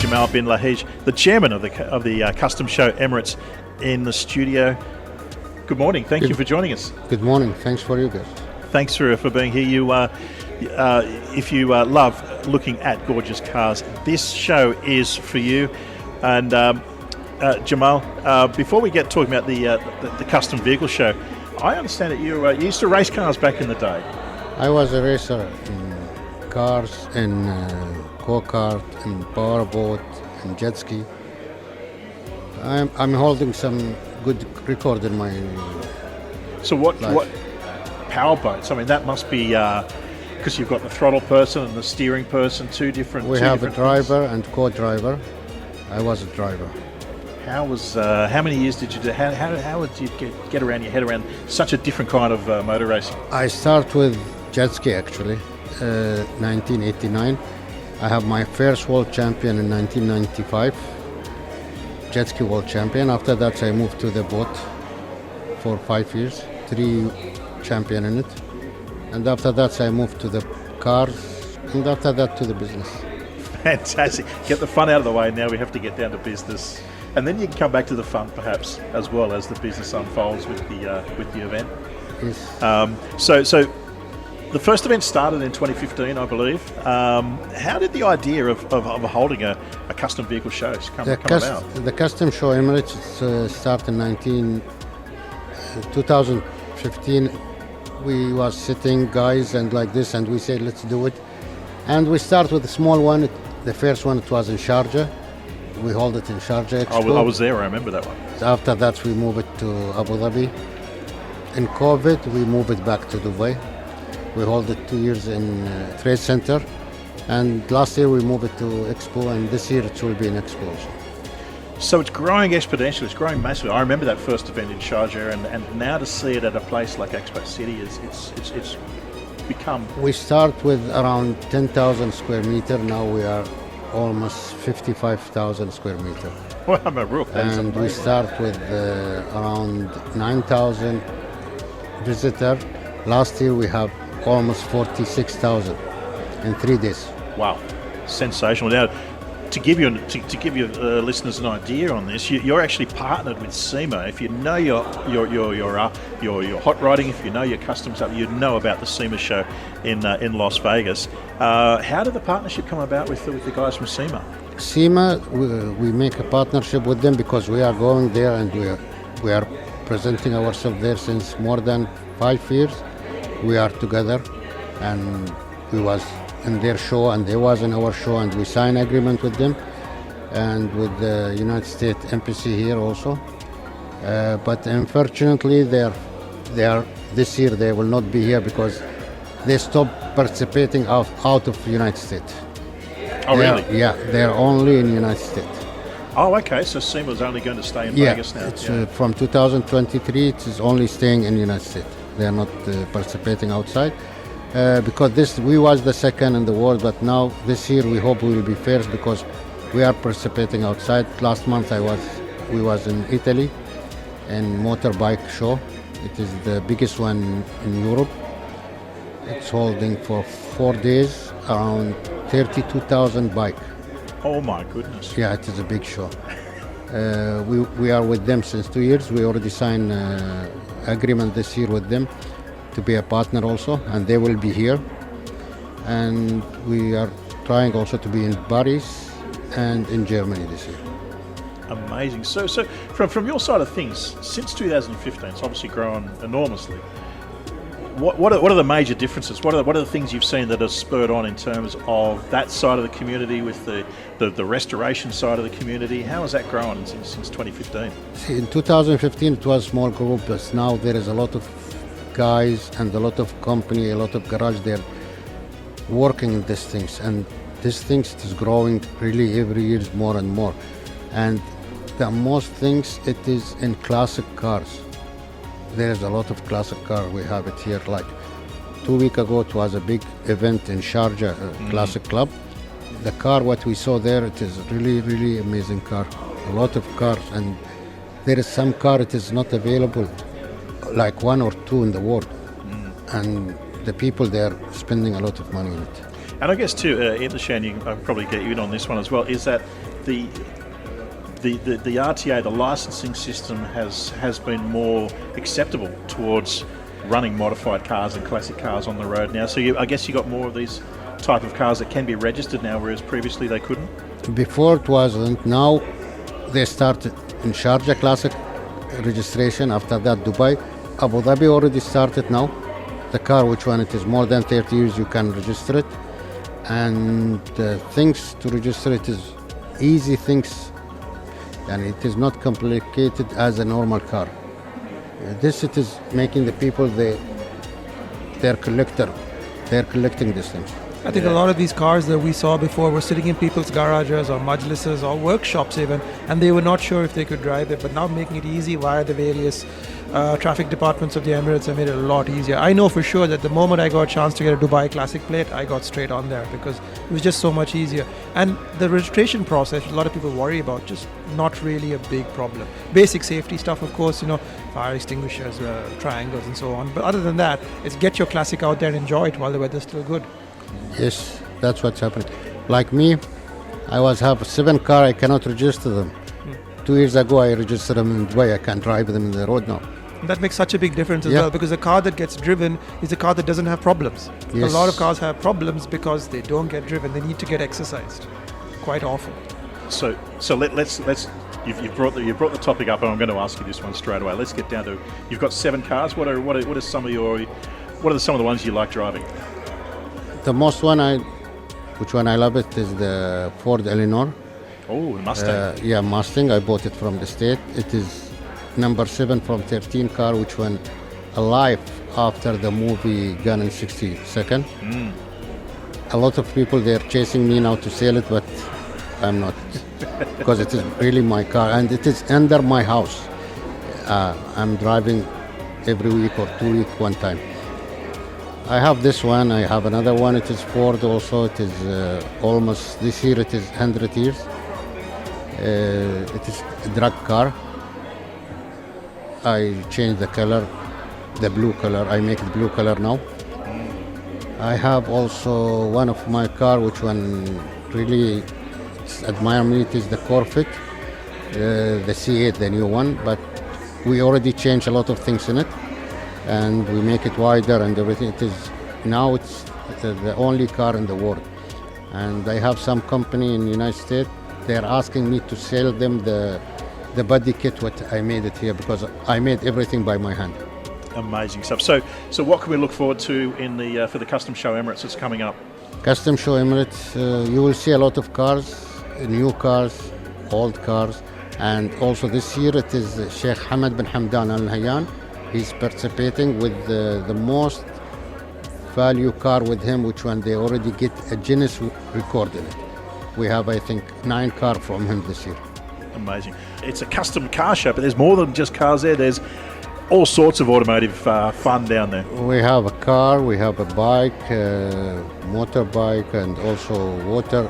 Jamal bin لاحج, the chairman of the Custom Show Emirates, in the studio. Good morning. Thank you for joining us. Good morning. Thanks for you guys. Thanks for being here. If you love looking at gorgeous cars, this show is for you. And Jamal, before we get talking about the custom vehicle show, I understand that you used to race cars back in the day. I was a racer in cars, in go-kart, in powerboat, in jet ski. I'm holding some good record in my So what power boats? I mean, that must be because you've got the throttle person and the steering person, two different. We have a driver and co-driver. I was a driver. How many years did you do? How would you get around your head around such a different kind of motor racing? I start with jet ski actually, 1989. I have my first world champion in 1995. Jet ski world champion. After that, I moved to the boat for 5 years, 3 champion in it. And after that, I moved to the cars, and after that to the business. Fantastic. Get the fun out of the way. Now we have to get down to business, and then you can come back to the fun, perhaps, as well as the business unfolds with the event. Yes. So the first event started in 2015, I believe. How did the idea of holding a custom vehicle show come about? The Custom Show Emirates started in 2015. We was sitting guys and like this, and we said let's do it. And we start with a small one. The first one, it was in Sharjah. We hold it in Sharjah Expo. I was there. I remember that one. After that, we move it to Abu Dhabi. In COVID, we move it back to Dubai. We hold it 2 years in Trade Center, and last year we moved it to Expo, and this year it will be in Expo also. So it's growing exponentially, it's growing massively. I remember that first event in Sharjah, and now to see it at a place like Expo City, it's become... We start with around 10,000 square meter, now we are almost 55,000 square meter. Well, I'm a real fan. And we start with around 9,000 visitor. Last year we have almost 46,000 in 3 days. Wow, sensational! Now, to give your listeners an idea on this, you're actually partnered with SEMA. If you know your hot rodding, if you know your customs up, you know about the SEMA show in Las Vegas. How did the partnership come about with the guys from SEMA? SEMA, we make a partnership with them because we are going there and we are presenting ourselves there since more than 5 years. We are together, and we was in their show and they was in our show, and we signed agreement with them and with the United States Embassy here also. But unfortunately, they are this year they will not be here because they stopped participating out of the United States. Oh, really? Yeah, they're only in the United States. Oh, okay. So SEMA is only going to stay in Vegas now. It's, from 2023, it is only staying in the United States. They are not participating outside because we was the second in the world, but now this year we hope we will be first because we are participating outside. Last month we was in Italy in motorbike show. It is the biggest one in Europe. It's holding for 4 days around 32,000 bike. Oh my goodness! Yeah, it is a big show. We are with them since 2 years. We already signed agreement this year with them to be a partner also, and they will be here. And we are trying also to be in Paris and in Germany this year. Amazing. So from your side of things, since 2015, it's obviously grown enormously. What are the major differences? What are the things you've seen that are spurred on in terms of that side of the community with the restoration side of the community? How has that grown since 2015? In 2015 it was a small group, but now there is a lot of guys and a lot of company, a lot of garage there working in these things, and these things is growing really every year more and more. And the most things it is in classic cars. There is a lot of classic car. We have it here. Like 2 weeks ago, it was a big event in Sharjah, Classic Club. The car, what we saw there, it is really, really amazing car. A lot of cars, and there is some car it is not available, like 1 or 2 in the world, and the people they are spending a lot of money on it. And I guess too, Shan, I'll probably get you in on this one as well, is that the RTA, the licensing system, has been more acceptable towards running modified cars and classic cars on the road now. So I guess you got more of these type of cars that can be registered now, whereas previously they couldn't? Before it wasn't. Now they started in Sharjah classic registration. After that, Dubai. Abu Dhabi already started now. The car, which one it is more than 30 years, you can register it. And things to register it is easy things, and it is not complicated as a normal car. This it is making the people they're collecting these things. I think a lot of these cars that we saw before were sitting in people's garages or majlises or workshops even, and they were not sure if they could drive it, but now making it easy via the various traffic departments of the Emirates have made it a lot easier. I know for sure that the moment I got a chance to get a Dubai Classic plate, I got straight on there because it was just so much easier. And the registration process, a lot of people worry about, just not really a big problem. Basic safety stuff, of course, fire extinguishers, triangles and so on. But other than that, it's get your Classic out there and enjoy it while the weather's still good. Yes, that's what's happening. Like me, I have 7 cars, I cannot register them. 2 years ago, I registered them in Dubai. I can drive them in the road now. That makes such a big difference as well, because the car that gets driven is a car that doesn't have problems. Yes. A lot of cars have problems because they don't get driven. They need to get exercised quite often. So let's you've brought the topic up, and I'm going to ask you this one straight away. Let's get down to, you've got 7 cars. What are some of the ones you like driving? The most one which one I love it is the Ford Eleanor. Oh, the Mustang. Mustang. I bought it from the state. It is number 7 from 13 car, which went alive after the movie Gone in 60 Seconds. A lot of people, they're chasing me now to sell it, but I'm not, because it is really my car and it is under my house. I'm driving every week or 2 weeks one time. I have this one, I have another one, it is Ford also. It is almost, this year it is 100 years. It is a drag car. I changed the color, the blue color, I make it blue color now. I have also one of my car which one really admire me, it is the Corvette, the C8, the new one, but we already changed a lot of things in it and we make it wider and everything. Now it's the only car in the world. And I have some company in the United States, they're asking me to sell them the body kit what I made it here, because I made everything by my hand. Amazing stuff. So what can we look forward to for the Custom Show Emirates that's coming up? Custom Show Emirates, you will see a lot of cars, new cars, old cars, and also this year it is Sheikh Hamad bin Hamdan Al Nahyan. He's participating with the most value car with him, which one they already get a Guinness record in it. We have, I think, 9 cars from him this year. Amazing. It's a custom car show, but there's more than just cars there. There's all sorts of automotive fun down there. We have a car, we have a bike, motorbike, and also water,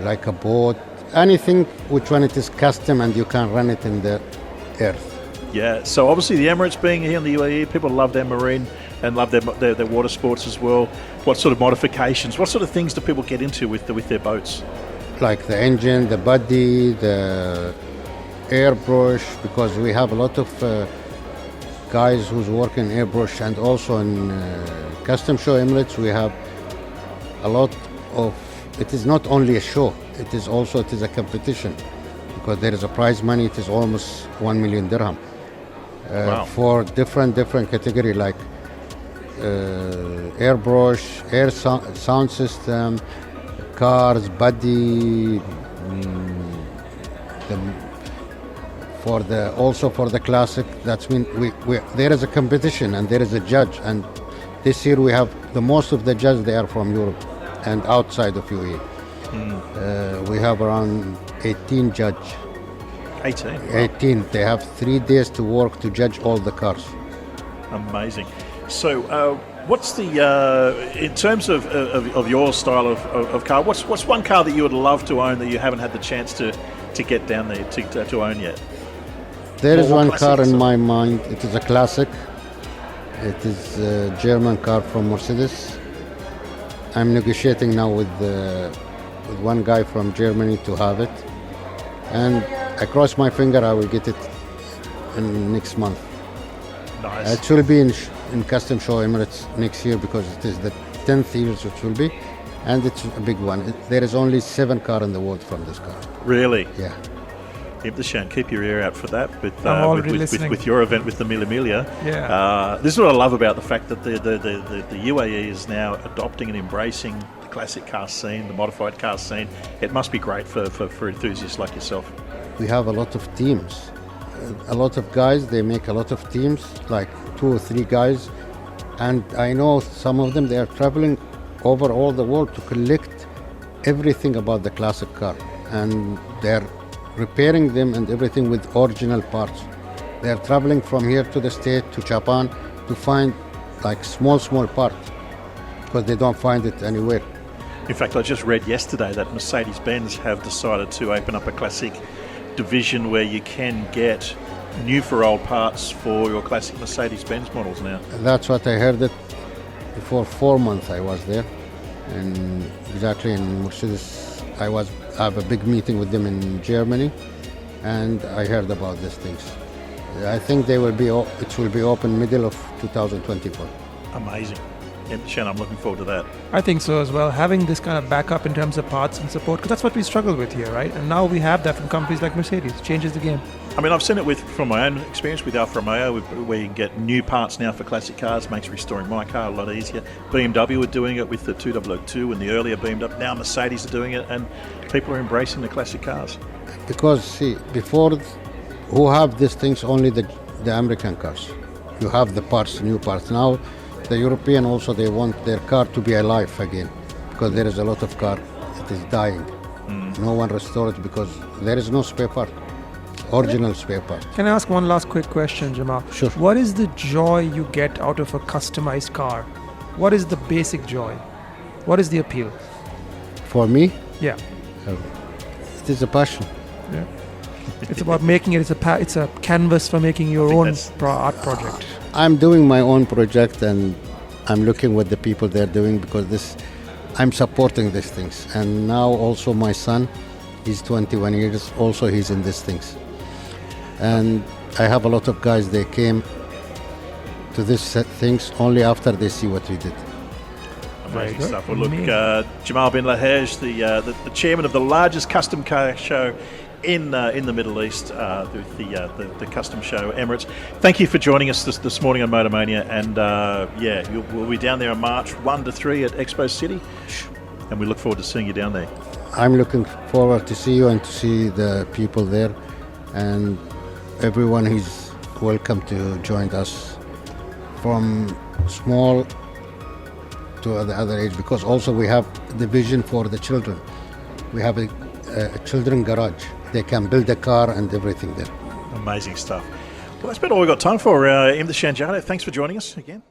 like a boat. Anything which one it is custom and you can run it in the earth. Yeah, so obviously the Emirates being here in the UAE, people love their marine and love their water sports as well. What sort of modifications, what sort of things do people get into with their boats? Like the engine, the body, the airbrush, because we have a lot of guys who's working airbrush, and also in Custom Show Emirates we have a lot of, it is not only a show, it is a competition, because there is a prize money, it is almost 1 million dirham. Wow. For different category, like airbrush, air sound system, cars, body, for the classic. That's mean we there is a competition and there is a judge, and this year we have the most of the judges, they are from Europe and outside of UAE. We have around 18 judges. 18? Wow. 18. They have 3 days to work to judge all the cars. Amazing. So what's the, in terms of your style of car, what's one car that you would love to own that you haven't had the chance to get down there to own yet? There is one car in my mind. It is a classic. It is a German car from Mercedes. I'm negotiating now with one guy from Germany to have it, and I cross my finger I will get it in next month. Nice. It will be in Custom Show Emirates next year because it is the 10th year it will be, and it's a big one. There is only 7 cars in the world from this car. Really? Yeah. Ibtishan, keep your ear out for that. I'm already listening. With your event with the Mila Milia. Yeah. This is what I love about the fact that the UAE is now adopting and embracing the classic car scene, the modified car scene. It must be great for enthusiasts like yourself. We have a lot of teams. A lot of guys, they make a lot of teams, like 2 or 3 guys. And I know some of them, they are traveling over all the world to collect everything about the classic car. And they're repairing them and everything with original parts. They are traveling from here to the States, to Japan, to find like small parts because they don't find it anywhere. In fact, I just read yesterday that Mercedes-Benz have decided to open up a classic division where you can get new for old parts for your classic Mercedes-Benz models now. That's what I heard it before 4 months I was there, and exactly in Mercedes. I have a big meeting with them in Germany, and I heard about these things. I think it will be open middle of 2024. Amazing. Shan, I'm looking forward to that. I think so as well. Having this kind of backup in terms of parts and support, because that's what we struggle with here, right? And now we have that from companies like Mercedes. Changes the game. I mean, I've seen it from my own experience with Alfa Romeo, where you can get new parts now for classic cars, makes restoring my car a lot easier. BMW are doing it with the 2002 and the earlier BMW. Now Mercedes are doing it, and people are embracing the classic cars. Because, see, before, who have these things? Only the American cars. You have the parts, new parts. Now, the European also, they want their car to be alive again, because there is a lot of car, it is dying. No one restores it because there is no spare part. Original spare part. Can I ask one last quick question, Jamal? Sure. What is the joy you get out of a customized car? What is the basic joy? What is the appeal? For me, Yeah. it is a passion. Yeah. It's about making it. It's a canvas for making your own art project. I'm doing my own project, and I'm looking what the people they're doing, because I'm supporting these things. And now also my son, he's 21 years, also he's in these things. And I have a lot of guys, they came to these things only after they see what we did. Amazing stuff. Well, look, Jamal bin لاحج, the chairman of the largest custom car show in the Middle East, the Custom Show Emirates. Thank you for joining us this morning on Motor Mania, and we'll be down there on March 1 to 3 at Expo City, and we look forward to seeing you down there. I'm looking forward to see you and to see the people there, and everyone is welcome to join us from small to the other age, because also we have the vision for the children. We have a children garage. They can build a car and everything there. Amazing stuff. Well, that's about all we've got time for. Imtishan Jado, thanks for joining us again.